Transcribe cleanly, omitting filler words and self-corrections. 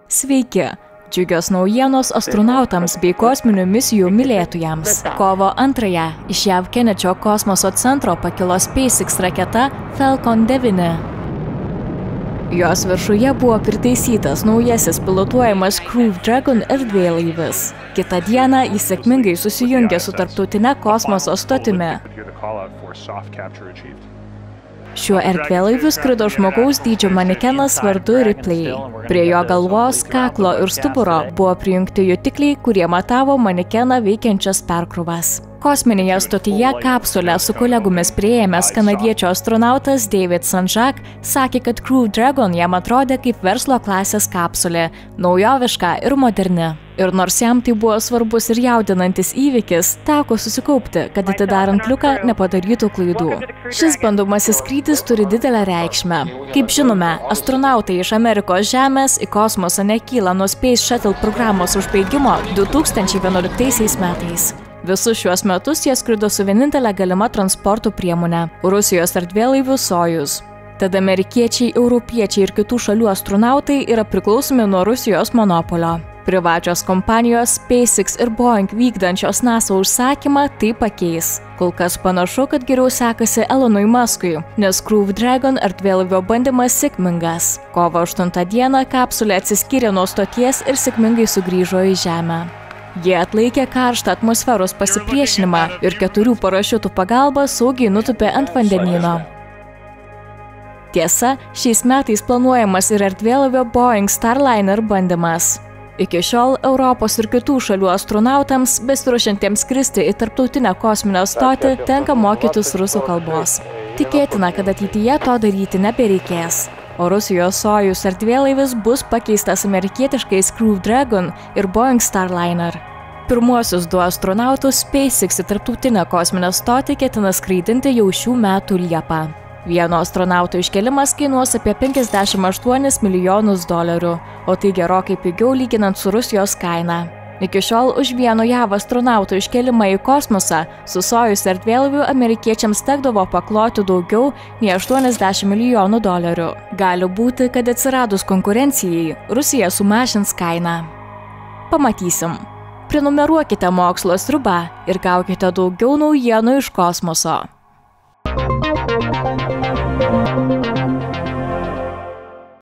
Sveiki! Džiugios naujienos astronautams bei kosminių misijų mylėtojams. Kovo 2 iš JAV Kenedžio kosmoso centro pakilo SpaceX raketa Falcon 9. Jos viršuje buvo pritaisytas naujasis pilotuojamas Crew Dragon erdvėlaivis. Kitą dieną jis sėkmingai susijungė su tarptautine kosmoso stotimi. Šiuo erdvėlaiviu skrido žmogaus dydžio manekenas vardu Ripley. Prie jo galvos, kaklo ir stuburo buvo prijungti jutikliai, kurie matavo manekeną veikiančias perkrūvas. Kosminėje stotyje kapsulę su kolegomis priėmęs kanadiečio astronautas David Sanjak sakė, kad Crew Dragon jam atrodė kaip verslo klasės kapsulė, naujoviška ir moderni. Ir nors jam tai buvo svarbus ir jaudinantis įvykis, teko susikaupti, kad atidarant liuką nepadarytų klaidų. Šis bandomasis skrydis turi didelę reikšmę. Kaip žinome, astronautai iš Amerikos Žemės į kosmosą nekyla nuo Space Shuttle programos užbaigimo 2011 metais. Visus šiuos metus jie skrido su vienintelė galima transporto priemonė – Rusijos erdvėlaiviu Sojuz. Tad amerikiečiai, europiečiai ir kitų šalių astronautai yra priklausomi nuo Rusijos monopolio. Privačios kompanijos SpaceX ir Boeing vykdančios NASA užsakymą tai pakeis. Kol kas panašu, kad geriau sekasi Elonui Muskui, nes Crew Dragon erdvėlaivio bandymas sėkmingas. Kovo 8 dieną kapsulė atsiskyrė nuo stoties ir sėkmingai sugrįžo į Žemę. Jie atlaikė karštą atmosferos pasipriešinimą ir 4 parašiutų pagalba saugiai nutūpė ant vandenyno. Tiesa, šiais metais planuojamas ir erdvėlaivio Boeing Starliner bandymas. Iki šiol Europos ir kitų šalių astronautams, besiruošiantiems skristi į tarptautinę kosminę stotį, tenka mokytis rusų kalbos. Tikėtina, kad ateityje to daryti nebereikės. O Rusijos Sojuz erdvėlaivis bus pakeistas amerikietiškais Crew Dragon ir Boeing Starliner. Pirmuosius 2 astronautus SpaceX į tarptautinę kosminę stotį ketina skraidinti jau šių metų Liepą. Vieno astronauto iškelimas kainuos apie $58 milijonus, o tai gerokai pigiau lyginant su Rusijos kaina. Iki šiol už vieno JAV astronauto iškelimą į kosmosą su Sojuz erdvėlaiviu amerikiečiams tekdavo pakloti daugiau nei $80 milijonų. Gali būti, kad atsiradus konkurencijai, Rusija sumažins kainą. Pamatysim. Prenumeruokite Mokslo sriubą ir gaukite daugiau naujienų iš kosmoso.